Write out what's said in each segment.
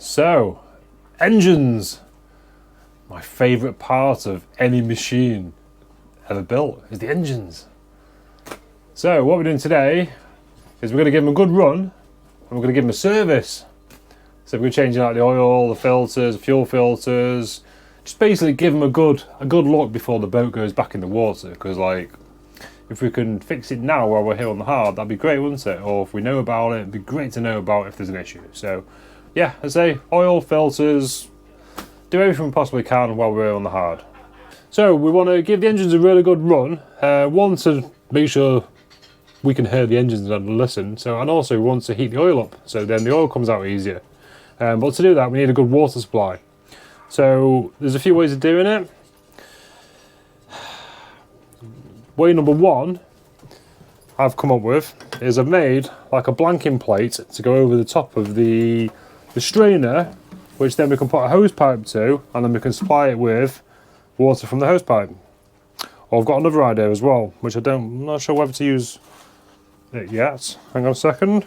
So, engines. My favourite part of any machine ever built is the engines. So what we're doing today is we're going to give them a good run and we're going to give them a service. So we're changing out the oil, the filters, fuel filters, just basically give them a good look before the boat goes back in the water. Because like, if we can fix it now while we're here on the hard, that'd be great, wouldn't it? Or if we know about it, it'd be great to know about if there's an issue. So yeah, I say oil, filters, do everything we possibly can while we're on the hard. So we want to give the engines a really good run. One, to make sure we can hear the engines and listen. And also we want to heat the oil up, so then the oil comes out easier. But to do that, we need a good water supply. So there's a few ways of doing it. Way number one I've come up with is I've made like a blanking plate to go over the top of the strainer, which then we can put a hose pipe to, and then we can supply it with water from the hose pipe. Or I've got another idea as well, which I'm not sure whether to use it yet. Hang on a second.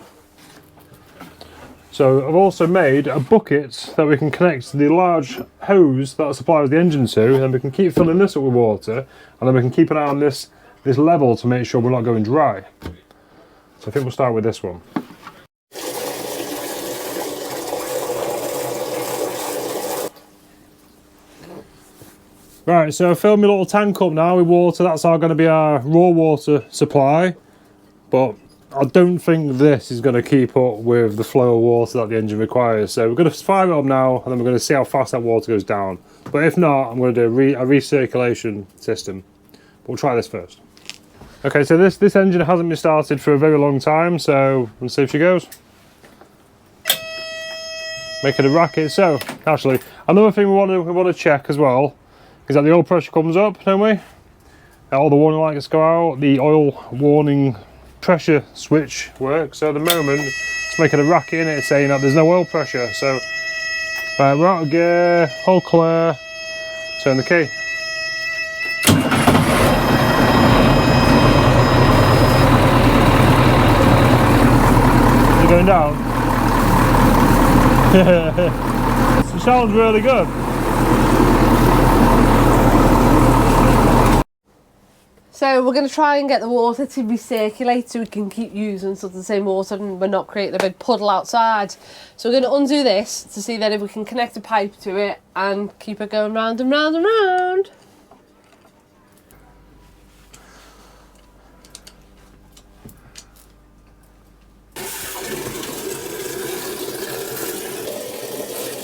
So I've also made a bucket that we can connect to the large hose that supplies the engine to, and then we can keep filling this up with water, and then we can keep an eye on this level to make sure we're not going dry. So I think we'll start with this one. Right, so I filled my little tank up now with water. That's going to be our raw water supply. But I don't think this is going to keep up with the flow of water that the engine requires. So we're going to fire it up now, and then we're going to see how fast that water goes down. But if not, I'm going to do a recirculation system. But we'll try this first. Okay, so this engine hasn't been started for a very long time, so let's see if she goes. Making a racket. So, actually, another thing we want to check as well is that the oil pressure comes up, don't we? All the warning lights go out, the oil warning pressure switch works. So at the moment, it's making a racket in it saying that there's no oil pressure. So, right, we're out of gear, all clear, turn the key. Is it going down? It sounds really good. So we're going to try and get the water to recirculate so we can keep using sort of the same water and we're not creating a big puddle outside. So we're going to undo this to see then if we can connect a pipe to it and keep it going round and round and round.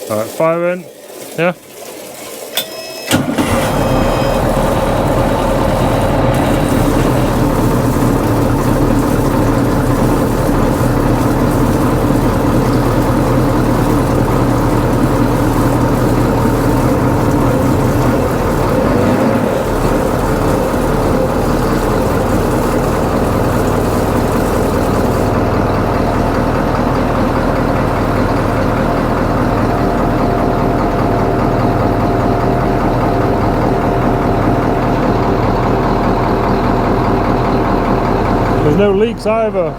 Alright, fire in. Yeah. There's no leaks either.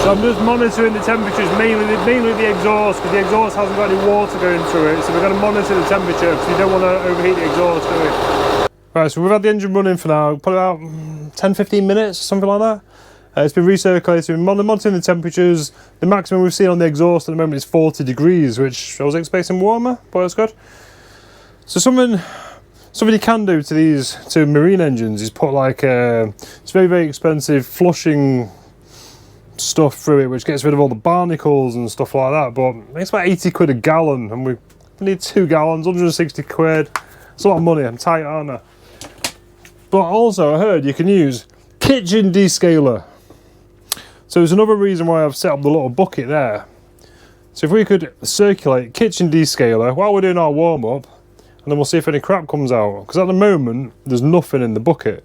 So I'm just monitoring the temperatures, mainly the exhaust, because the exhaust hasn't got any water going through it. So we're going to monitor the temperature because you don't want to overheat the exhaust, do we? Right, so we've had the engine running for now, probably about 10-15 minutes, something like that. It's been recirculating, monitoring the temperatures. The maximum we've seen on the exhaust at the moment is 40 degrees, which I was expecting warmer, but it's good. So something you can do to marine engines is put like it's very, very expensive flushing stuff through it, which gets rid of all the barnacles and stuff like that, but it's about 80 quid a gallon, and we need 2 gallons, 160 quid. It's a lot of money. I'm tight, aren't I? But also I heard you can use kitchen descaler. So there's another reason why I've set up the little bucket there. So if we could circulate kitchen descaler while we're doing our warm-up, and then we'll see if any crap comes out, because at the moment there's nothing in the bucket.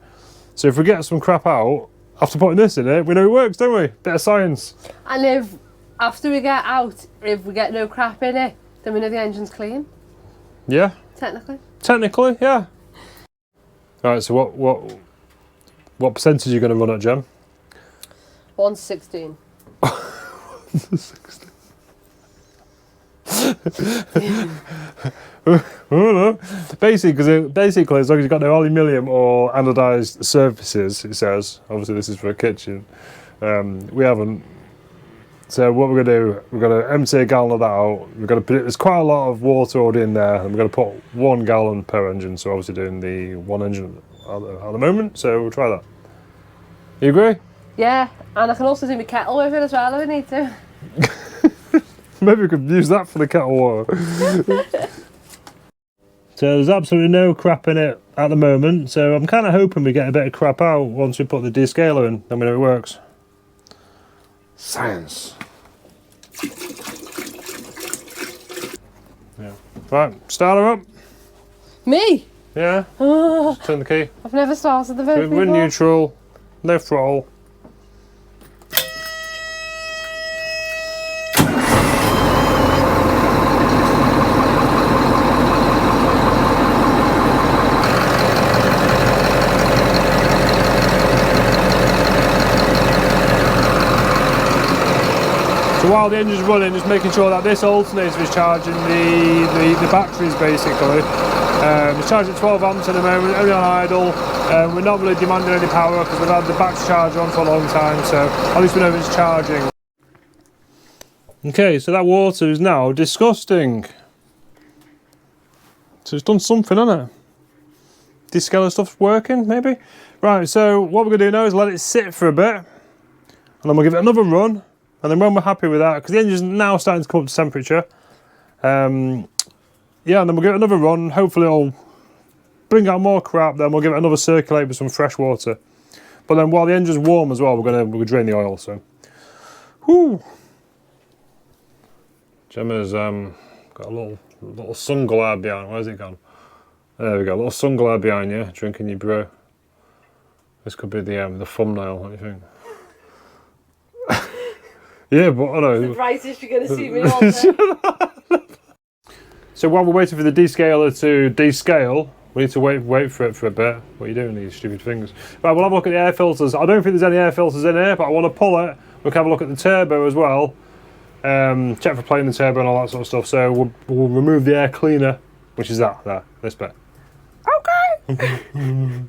So if we get some crap out after putting this in it, we know it works, don't we? Bit of science. And if after we get out, if we get no crap in it, then we know the engine's clean. Yeah. Technically. Technically, yeah. Right. So what percentage are you going to run at, Jem? 116. Basically, as long as you've got no aluminium or anodized surfaces, it says. Obviously, this is for a kitchen. We haven't. So what we're going to do, we're going to empty a gallon of that out. We're going to put it. There's quite a lot of water already in there, and we're going to put 1 gallon per engine. So obviously doing the one engine at the moment. So we'll try that. You agree? Yeah, and I can also do my kettle with it as well if I need to. Maybe we could use that for the kettle water. So there's absolutely no crap in it at the moment. So I'm kind of hoping we get a bit of crap out once we put the descaler in. Then we know it works. Science. Yeah. Right, start her up. Me? Yeah. Oh, Turn the key. I've never started the boat We're before. neutral. No throttle. So while the engine's running, just making sure that this alternator is charging the batteries basically. It's charged at 12 amps at the moment, only on idle. We're not really demanding any power because we've had the battery charger on for a long time, so at least we know it's charging. Okay, so that water is now disgusting. So it's done something, hasn't it? Descaler stuff's working, maybe? Right, so what we're going to do now is let it sit for a bit, and then we'll give it another run. And then when we're happy with that, because the engine's now starting to come up to temperature, yeah, and then we'll give it another run. Hopefully it'll bring out more crap, then we'll give it another circulate with some fresh water. But then while the engine's warm as well, we'll drain the oil, so. Whew. Gemma's got a little sun glare behind. Where's it gone? There we go, a little sun glare behind you, drinking your brew. This could be the thumbnail, what do you think? Yeah, but I know. The brightest you're going to see me all day. So while we're waiting for the descaler to descale, we need to wait for it for a bit. What are you doing, these stupid things? Right, we'll have a look at the air filters. I don't think there's any air filters in here, but I want to pull it. We can have a look at the turbo as well. Check for playing the turbo and all that sort of stuff. So we'll remove the air cleaner, which is this bit. Okay.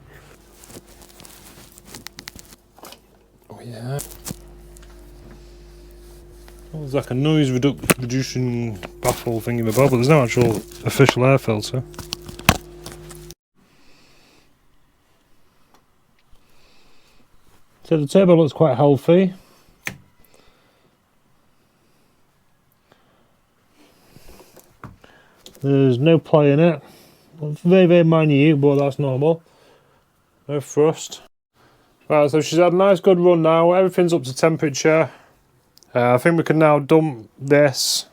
Oh yeah. Well, there's like a noise reducing baffle thingy above, but there's no actual official air filter. So the turbo looks quite healthy. There's no play in it. Very, very minute, but that's normal. No thrust. Right, so she's had a nice good run now. Everything's up to temperature. I think we can now dump this,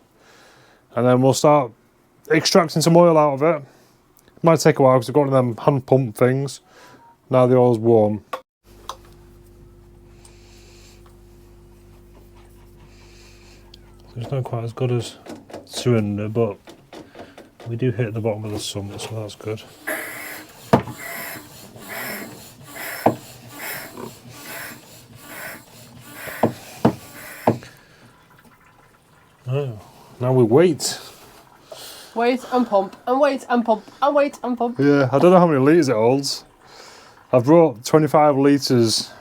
and then we'll start extracting some oil out of it. Might take a while because we've got one of them hand pump things. Now the oil's warm. It's not quite as good as cylinder, but we do hit the bottom of the sump, so that's good. Oh, now we wait. Wait and pump, and wait and pump, and wait and pump. Yeah, I don't know how many litres it holds. I've brought 25 litres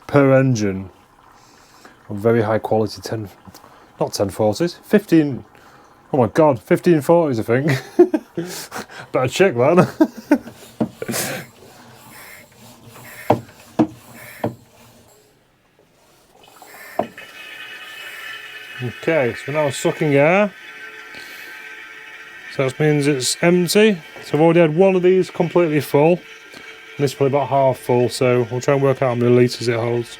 per engine of very high quality not 1040s, 15, oh my god, 1540s I think. Better check that. Okay, so now sucking air. So that means it's empty. So I've already had one of these completely full. And this is probably about half full, so we'll try and work out how many litres it holds.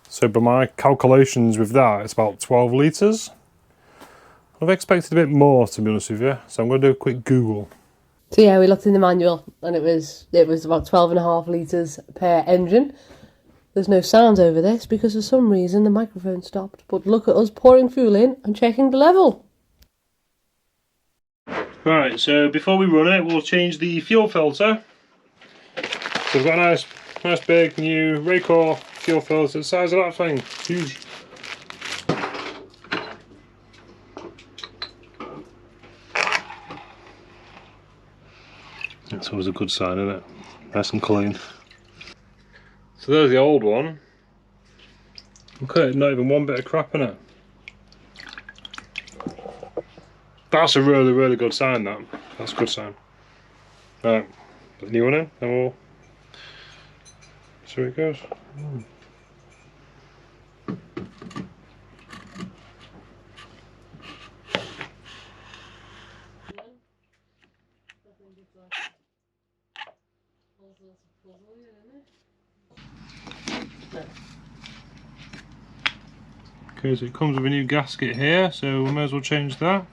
So by my calculations with that, it's about 12 litres. I've expected a bit more, to be honest with you, so I'm going to do a quick Google. So yeah, we looked in the manual and it was about 12.5 litres per engine. There's no sounds over this because for some reason the microphone stopped. But look at us pouring fuel in and checking the level. Right, so before we run it, we'll change the fuel filter. So we've got a nice big new Raymarine fuel filter, the size of that thing, huge. That's always a good sign, isn't it? Nice and clean. So there's the old one. Look at it, not even one bit of crap in it. That's a really good sign, that. That's a good sign. Right, put the new one in and we'll see where it goes. Okay, so it comes with a new gasket here, so we may as well change that.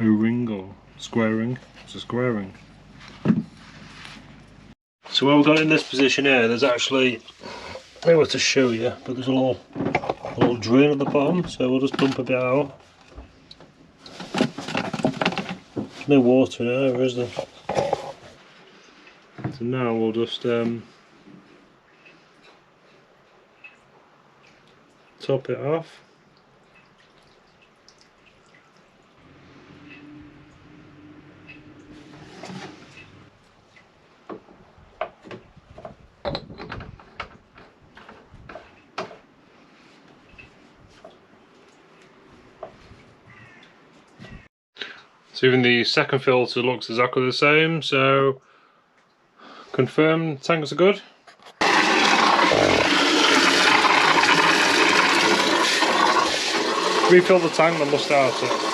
O-ring or square ring? It's a square ring. So when we've got it in this position here, there's actually, I don't know what to show you, but there's a little drain at the bottom, so we'll just dump a bit out. There's no water in there, is there? So now we'll just top it off. So even the second filter looks exactly the same, so confirm tanks are good. Refill the tank, then we'll start it.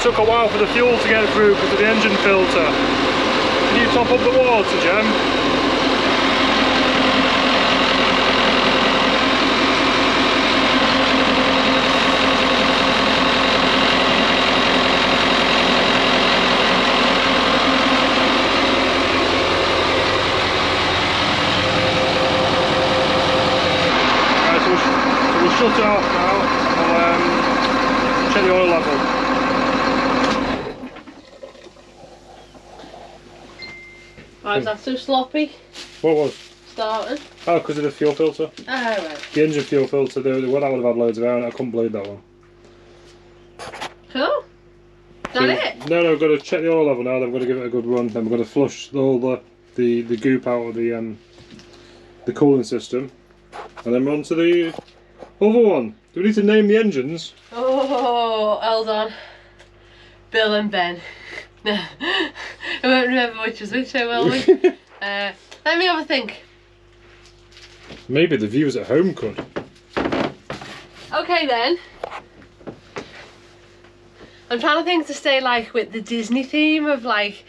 Took a while for the fuel to get through because of the engine filter. Can you top up the water, Jem? Right, so we'll shut it off now. I'll check the oil level. Why was that so sloppy? What was? Starting. Oh, because of the fuel filter. Oh, right. The engine fuel filter, that would have had loads of air in it. I couldn't believe that one. Cool. Is that it? No, we've got to check the oil level now, then we're going to give it a good run, then we're going to flush all the goop out of the cooling system, and then we're on to the other one. Do we need to name the engines? Oh, hold on. Bill and Ben. I won't remember which was which, will we? Let me have a think. Maybe the viewers at home could. Okay then. I'm trying to think to stay like with the Disney theme of like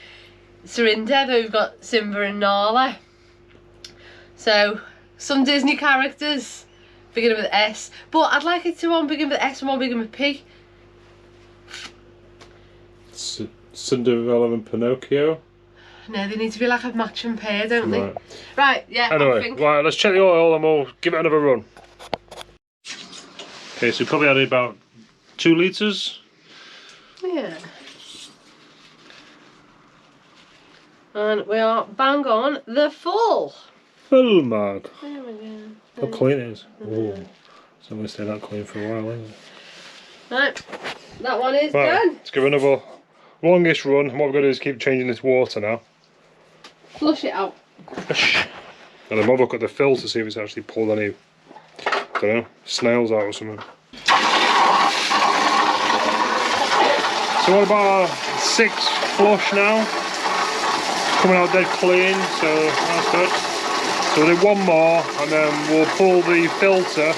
Surinder, though we've got Simba and Nala. So some Disney characters beginning with S, but I'd like it to one begin with S and one begin with P. Cinderella and Pinocchio. No, they need to be like a matching pair, don't they? Right, yeah. Anyway, right, let's check the oil and we'll give it another run. Okay, so we probably added about 2 litres. Yeah. And we are bang on the full. Full mark. There we go. How clean it is. Oh, it's not going to stay that clean for a while, is it? Right, that one is Right, done. let's give it another longish run. What we're going to do is keep changing this water now. Flush it out. And then we'll look at the fill to see if it's actually pulled any, I don't know, snails out or something. So what about our 6th flush now? coming out dead clean, so that's good. So we'll do one more and then we'll pull the filter.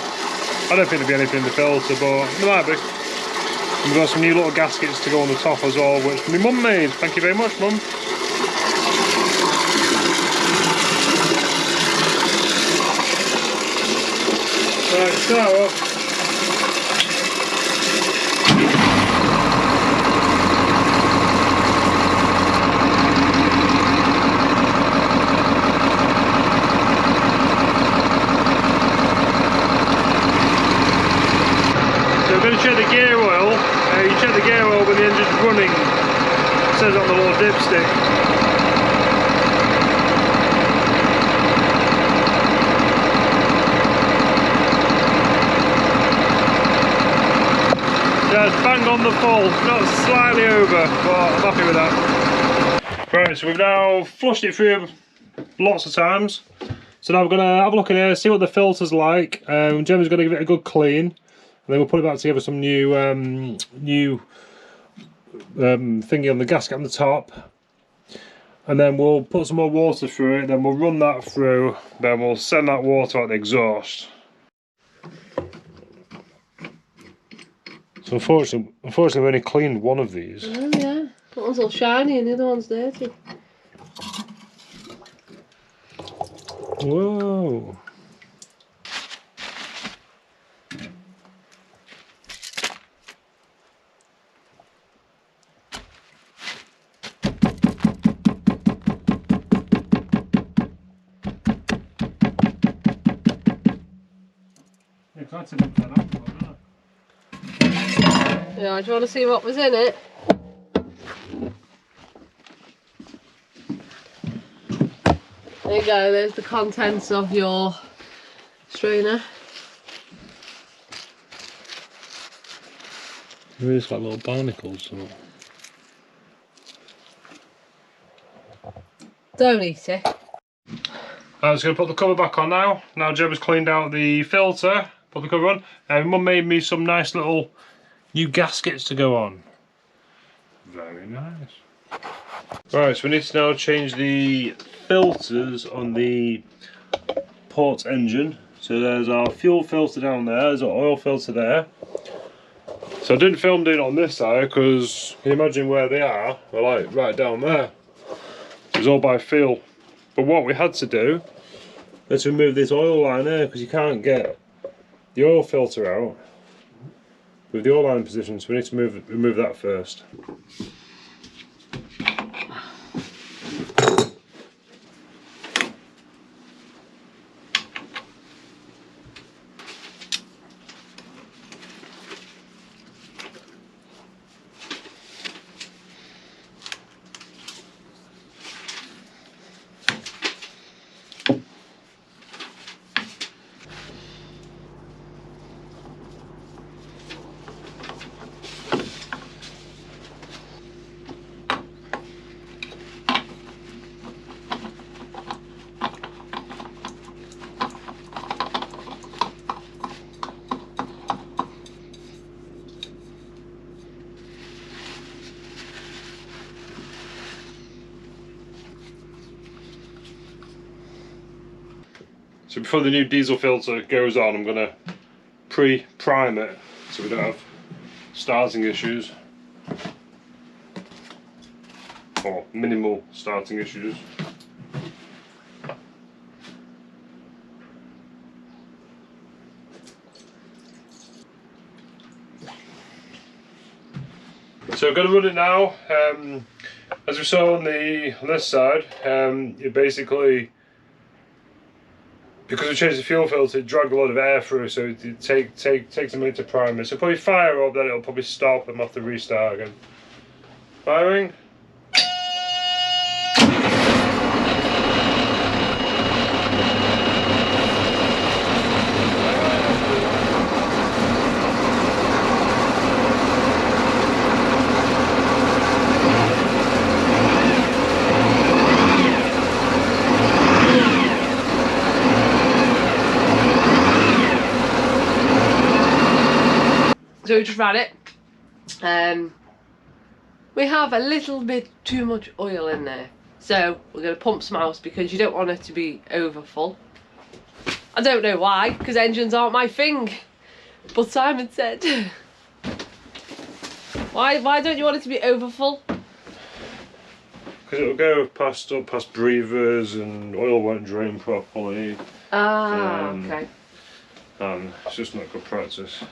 I don't think there'll be anything in the filter, but there might be. We've got some new little gaskets to go on the top as well, which my mum made. Thank you very much, Mum. Right, so we're going to check the gear oil. You check the gear oil when the engine's running. It says on the little dipstick. Yeah, it's bang on the full, not slightly over, but I'm happy with that. Right, so we've now flushed it through lots of times. So now we're going to have a look in here, see what the filter's like. Gemma's going to give it a good clean. And then we'll put it back together some new thingy on the gasket on the top. And then we'll put some more water through it, then we'll run that through, then we'll send that water out the exhaust. So unfortunately we've only cleaned one of these. Oh yeah, that one's all shiny and the other one's dirty. Whoa. Yeah, do you want to see what was in it? There you go, there's the contents of your strainer. Maybe it's like little barnacles or... Don't eat it. I'm just going to put the cover back on now. Now Gemma's cleaned out the filter, put the cover on. Mum made me some nice little new gaskets to go on. Very nice. Right, so we need to now change the filters on the port engine. So there's our fuel filter down there, there's our oil filter there. So I didn't film doing it on this side because can you imagine where they are? They're like right down there. So it's all by feel. But what we had to do is remove this oil line here because you can't get the oil filter out with the oil line in position, so we need to remove that first. So before the new diesel filter goes on, I'm going to pre-prime it so we don't have starting issues. Or minimal starting issues. So I'm going to run it now. As we saw on this side, it basically, because we changed the fuel filter, it dragged a lot of air through, so it takes a minute to prime it. So probably fire up, then it'll probably stop and we'll have to restart again. Firing. So we just ran it. We have a little bit too much oil in there. So we're going to pump some out because you don't want it to be over full. I don't know why, because engines aren't my thing. But Simon said. Why don't you want it to be over full? Because it'll go past breathers and oil won't drain properly. Okay. And it's just not good practice.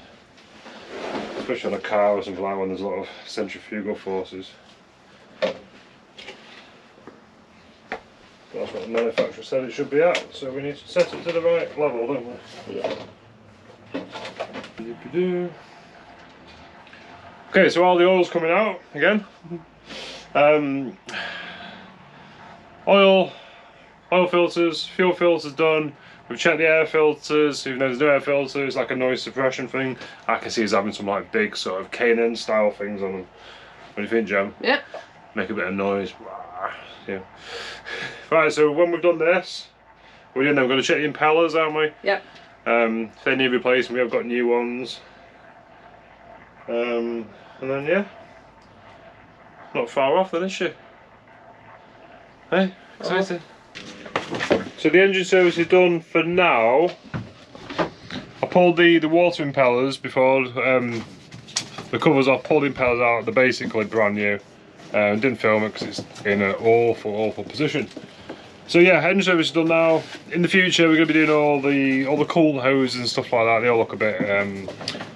Especially on a car or something like when there's a lot of centrifugal forces. That's what the manufacturer said it should be at, so we need to set it to the right level, don't we? Yeah. Okay, so all the oil's coming out again. Oil filters, fuel filters done. We've checked the air filters, even though there's no air filter, it's like a noise suppression thing. I can see he's having some like big sort of K&N style things on them. What do you think, Jem? Yeah. Make a bit of noise. Yeah. Right, so when we've done this, we're going to check the impellers, aren't we? Yep. If they need replacing, we have got new ones. And then yeah, not far off then, is she? Hey, excited. So the engine service is done for now. I pulled the water impellers before, the covers off, pulled the impellers out, they're basically brand new. Didn't film it because it's in an awful position. So yeah, engine service is done now. In the future we're going to be doing all the coolant hoses and stuff like that. They all look a bit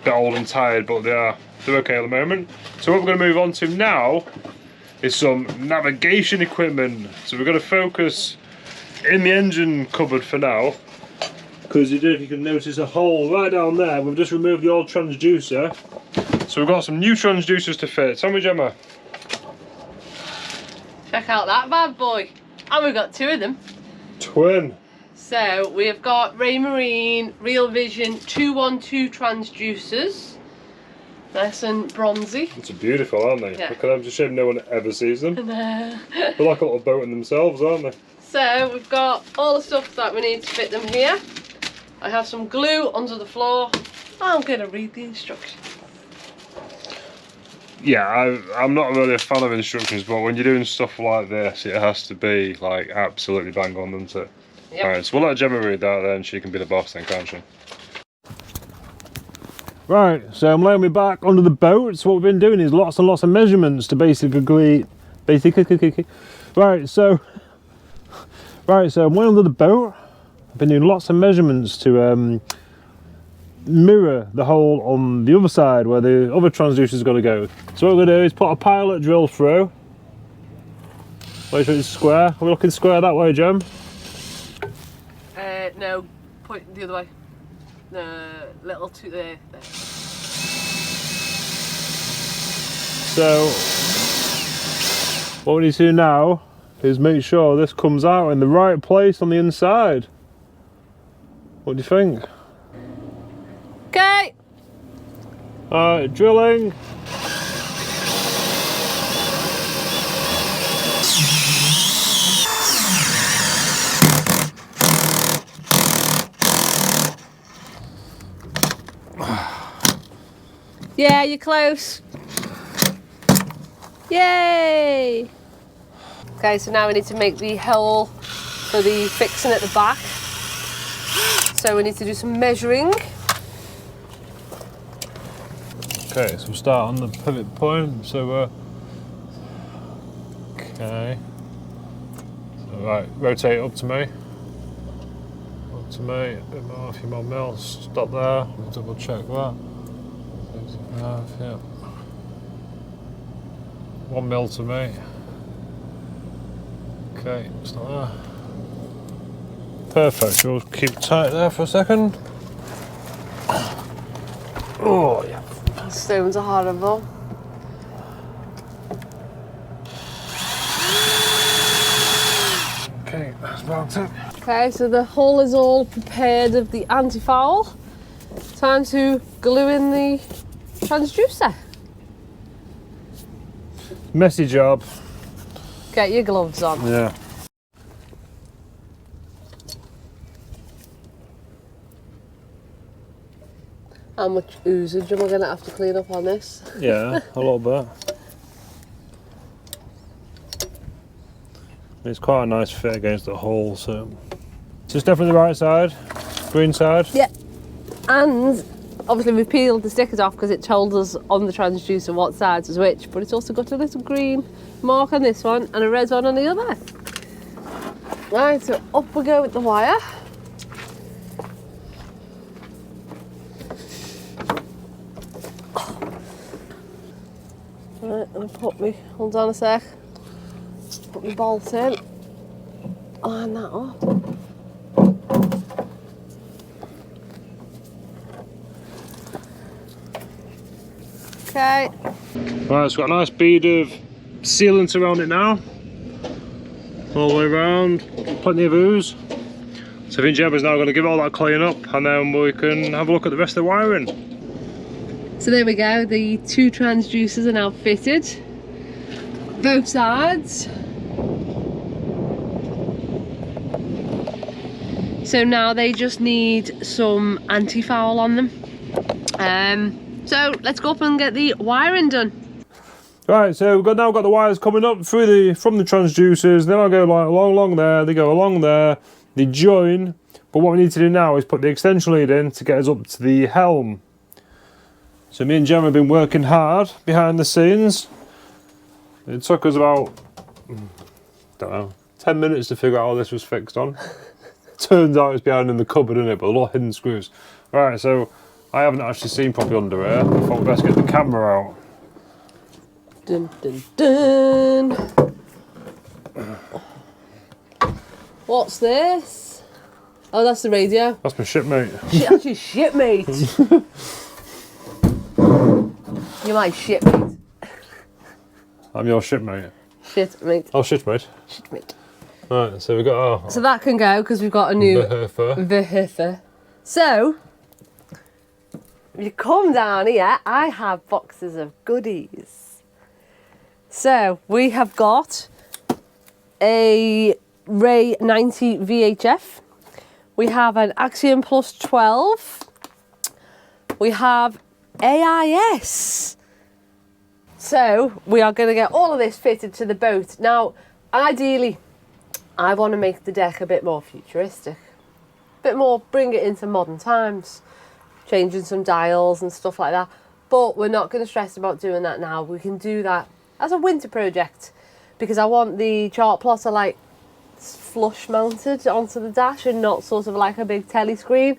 old and tired, but they're okay at the moment. So what we're going to move on to now is some navigation equipment. So we're going to focus in the engine cupboard for now, because if you can notice a hole right down there. We've just removed the old transducer, so we've got some new transducers to fit. Tell me, Gemma. Check out that bad boy. And we've got two of them. Twin. So we've got Raymarine Real Vision 212 transducers. Nice and bronzy. It's beautiful, aren't they? Yeah. Look at them, it's a shame no one ever sees them. No. They're like a little boat in themselves, aren't they? So we've got all the stuff that we need to fit them here. I have some glue under the floor. I'm going to read the instructions. Yeah, I'm not really a fan of instructions, but when you're doing stuff like this, it has to be like absolutely bang on, doesn't it? Yep. Alright, so we'll let Gemma read that then, she can be the boss then, can't she? Right, so I'm laying me back under the boat. So what we've been doing is lots and lots of measurements to basically right, so I'm laying under the boat. I've been doing lots of measurements to mirror the hole on the other side where the other transducer's got to go. So what we're going to do is put a pilot drill through. Make sure it's square. Are we looking square that way, Jem? No, point the other way. Little to there. So what we need to do now is make sure this comes out in the right place on the inside. What do you think? Okay. Alright, drilling. Yeah, you're close. Yay! Okay, so now we need to make the hole for the fixing at the back. So we need to do some measuring. Okay, so we'll start on the pivot point. So okay. So, right, rotate up to me. Up to me, a bit more, a few more mils. Stop there. We'll double check that. 6.5, yeah. 1 mil to me. Okay, stop there. Perfect. We'll keep tight there for a second. Oh yeah. Stones are horrible. Okay, that's about it. Okay, so the hull is all prepared of the anti-foul. Time to glue in the transducer. Messy job. Get your gloves on. Yeah. How much oozage am I going to have to clean up on this? Yeah, a little bit. It's quite a nice fit against the hull, so it's definitely the right side, green side. Yeah, and obviously we've peeled the stickers off because it told us on the transducer what sides was which, but it's also got a little green mark on this one and a red one on the other. Right, so up we go with the wire. Right, I'm gonna hold on a sec, put my bolt in, line that up. Okay. Right, it's got a nice bead of sealant around it now. All the way around, plenty of ooze. So I think Gemma's now going to give all that clean up and then we can have a look at the rest of the wiring. So there we go, the two transducers are now fitted. Both sides. So now they just need some anti-foul on them. So let's go up and get the wiring done. Right, so we've now got the wires coming up from the transducers. Then I'll go like along there, they go along there, they join. But what we need to do now is put the extension lead in to get us up to the helm. So me and Gemma have been working hard behind the scenes. It took us about, don't know, 10 minutes to figure out how this was fixed on. Turns out it's behind in the cupboard, isn't it? But a lot of hidden screws. Right, so I haven't actually seen properly under here. I thought we'd best get the camera out. Dun dun dun. What's this? Oh, that's the radio. That's my shipmate. That's your shipmate. You're my shipmate. I'm your shipmate. Shitmate. Oh, shitmate. Shitmate. Right, so we've got our... So that can go because we've got a new vehicle. So, if you come down here, I have boxes of goodies. So, we have got a Ray 90 VHF. We have an Axiom Plus 12. We have AIS. So, we are going to get all of this fitted to the boat. Now, ideally, I want to make the deck a bit more futuristic. A bit more, bring it into modern times. Changing some dials and stuff like that. But we're not going to stress about doing that now. We can do that as a winter project. Because I want the chart plotter like flush mounted onto the dash and not sort of like a big telly screen.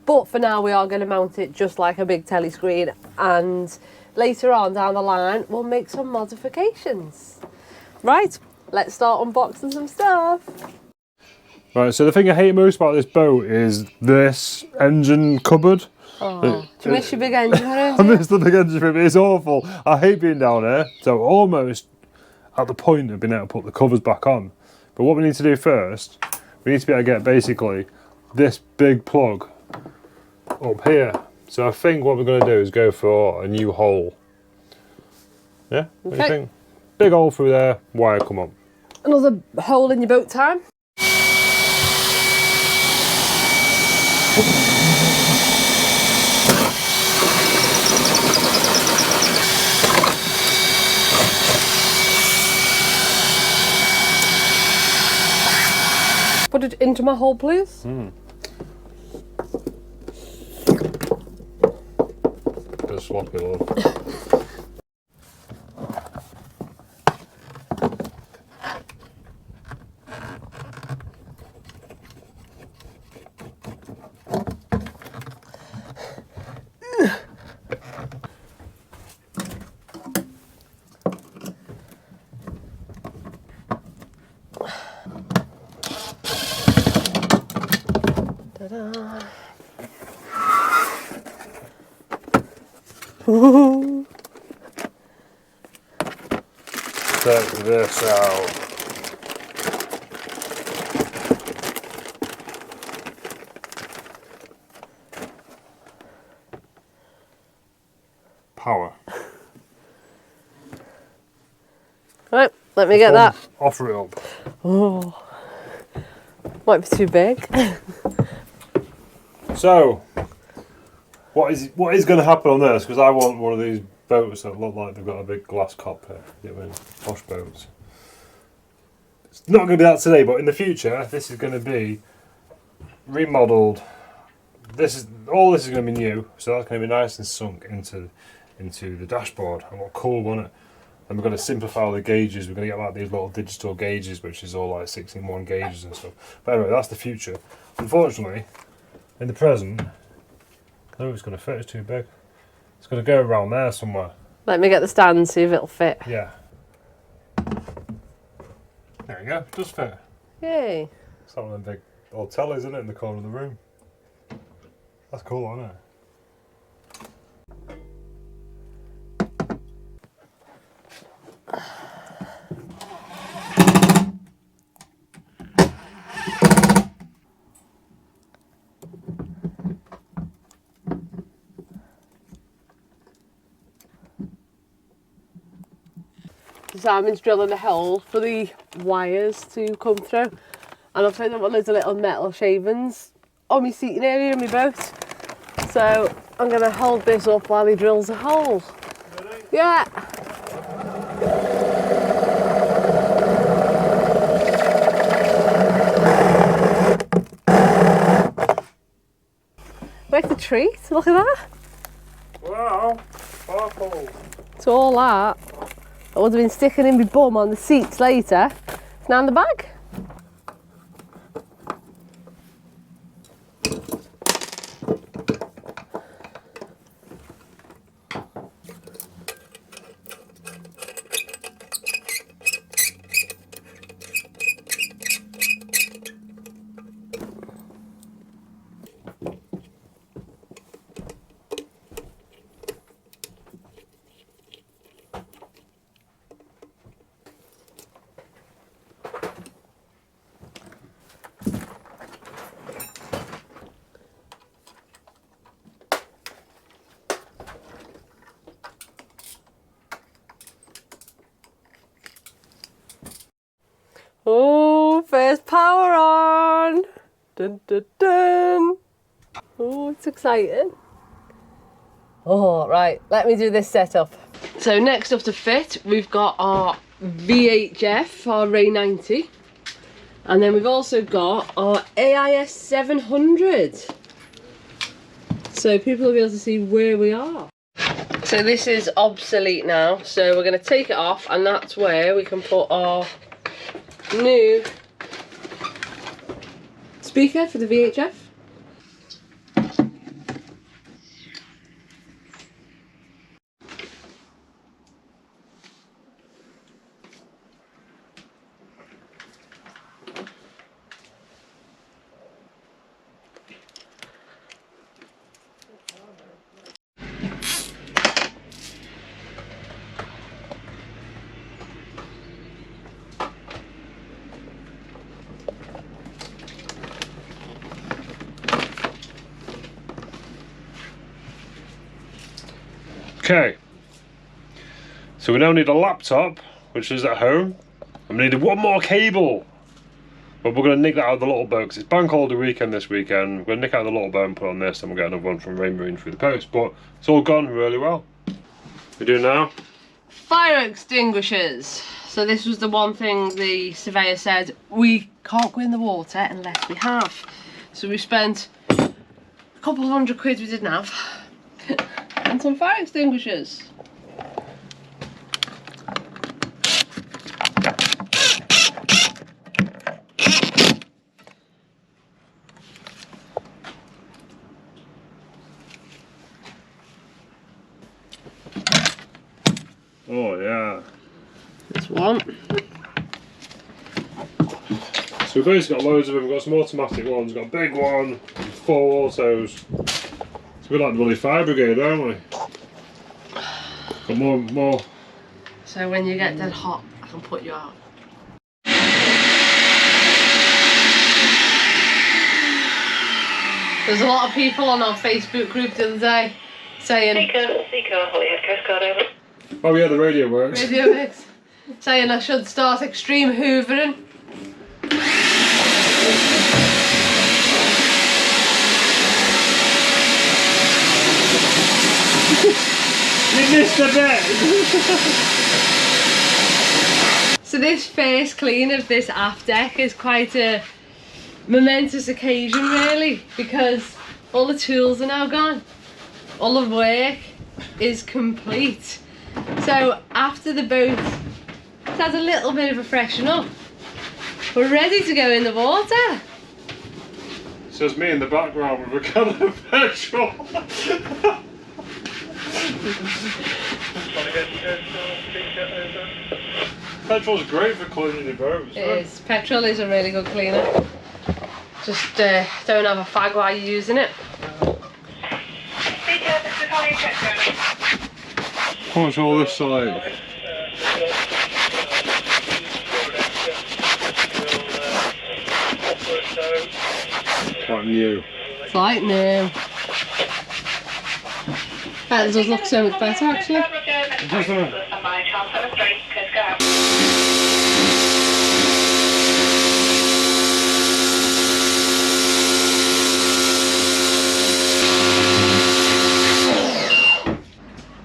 But for now we are going to mount it just like a big telly screen. And later on down the line we'll make some modifications. Right, let's start unboxing some stuff. Right, so the thing I hate most about this boat is this engine cupboard. Oh, do you miss your big engine room? I miss the big engine room, it's awful. I hate being down here, so almost at the point of being able to put the covers back on. But what we need to do first, we need to be able to get basically this big plug up here. So I think what we're going to do is go for a new hole. Yeah? What do you think? Big hole through there, wire come up. Another hole in your boat time. Put it into my hole, please. Bit of sloppy, love. Ta-da. Check this out. Power. Right, let me get that. Offer it up. Oh, might be too big. So, what is going to happen on this? Because I want one of these boats that look like they've got a big glass cockpit. You know, posh boats. It's not going to be that today, but in the future, this is going to be remodelled. All this is going to be new, so that's going to be nice and sunk into the dashboard. And what cool, wasn't it? And we're going to simplify all the gauges. We're going to get like these little digital gauges, which is all like 6-in-1 gauges and stuff. But anyway, that's the future. Unfortunately, in the present, I know it's going to fit. It's too big. It's going to go around there somewhere. Let me get the stand, see if it'll fit. Yeah. There you go. It does fit. Yay. It's like one of them big old tellies, isn't it, in the corner of the room? That's cool, isn't it? Simon's drilling a hole for the wires to come through, and I've put them on loads of little metal shavings on my seating area in my boat. So I'm going to hold this up while he drills a hole. Ready? Yeah. Like the treat, look at that. Wow, sparkle. It's all that. I would have been sticking in my bum on the seats later. It's now in the bag. Oh, first power on! Dun dun dun! Oh, it's exciting. Oh, right, let me do this setup. So next up to fit, we've got our VHF, our Ray 90. And then we've also got our AIS 700. So people will be able to see where we are. So this is obsolete now, so we're going to take it off, and that's where we can put our new speaker for the VHF. Okay, so we now need a laptop, which is at home, and we needed one more cable, but we're going to nick that out of the little boat because it's bank holiday weekend this weekend. We're going to nick out the little boat and put on this, and we'll get another one from Raymarine through the post, but it's all gone really well. We do now? Fire extinguishers. So this was the one thing the surveyor said, we can't go in the water unless we have. So we spent a couple of £100 we didn't have. And some fire extinguishers. Oh yeah. This one. So we've basically got loads of them. We've got some automatic ones, we've got a big one, 4 autos. So we're like the bloody fire brigade, aren't we? Got more. So when you get dead hot, I can put you out. There's a lot of people on our Facebook group the other day saying... Seeker, Hollyhead Coast Guard over. Oh yeah, the radio works. Radio mix. Saying I should start extreme hoovering. You missed a bit! So So this first clean of this aft deck is quite a momentous occasion really, because all the tools are now gone. All the work is complete. So after the boat has had a little bit of a freshen up, we're ready to go in the water. So it's me in the background with a can of petrol. Petrol's great for cleaning your boats. It is. Petrol is a really good cleaner. Just don't have a fag while you're using it. How much all this like? Like new. It's like new. That does look so much better actually.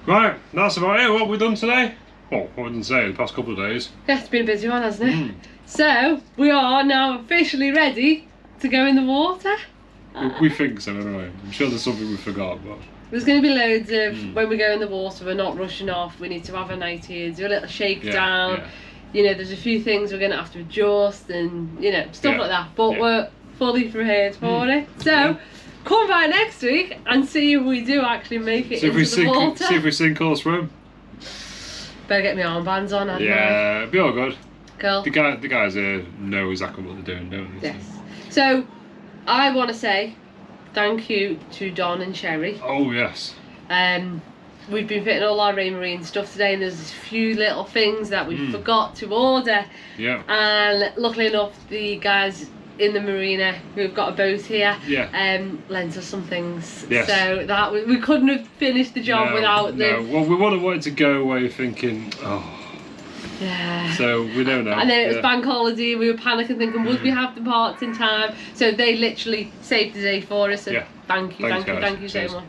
Right, that's about it. What have we done today? Well, what have we done today? The past couple of days. Yeah, it's been a busy one, hasn't it? So we are now officially ready to go in the water. We think so anyway. I'm sure there's something we forgot, but There's going to be loads of when we go in the water, we're not rushing off. We need to have a night here, do a little shakedown. yeah. You know, there's a few things we're going to have to adjust and, you know, stuff like that. But we're fully prepared for it. So come back next week and see if we do actually make it into the water. See if we sink or swim. Better get my armbands on, hadn't I? Yeah, it'll be all good. Cool. The guys here know exactly what they're doing, don't they? Yes. So, I want to say thank you to Don and Sherry. Oh yes. We've been fitting all our Raymarine stuff today, and there's a few little things that we forgot to order. Yeah. And luckily enough, the guys in the marina who've got a boat here lent us some things. Yes. So that we couldn't have finished the job without them. Well, we wanted to go away thinking, oh. Yeah. So we don't know. And then it was bank holiday, and we were panicking, thinking, would we have the parts in time? So they literally saved the day for us. And thank you so much.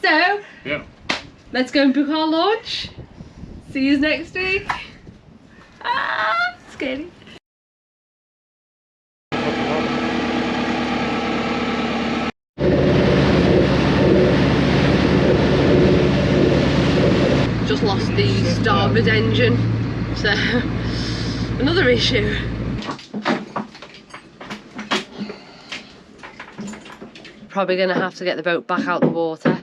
So let's go and book our launch. See you next week. Scary. Just lost the starboard engine, so another issue. Probably going to have to get the boat back out the water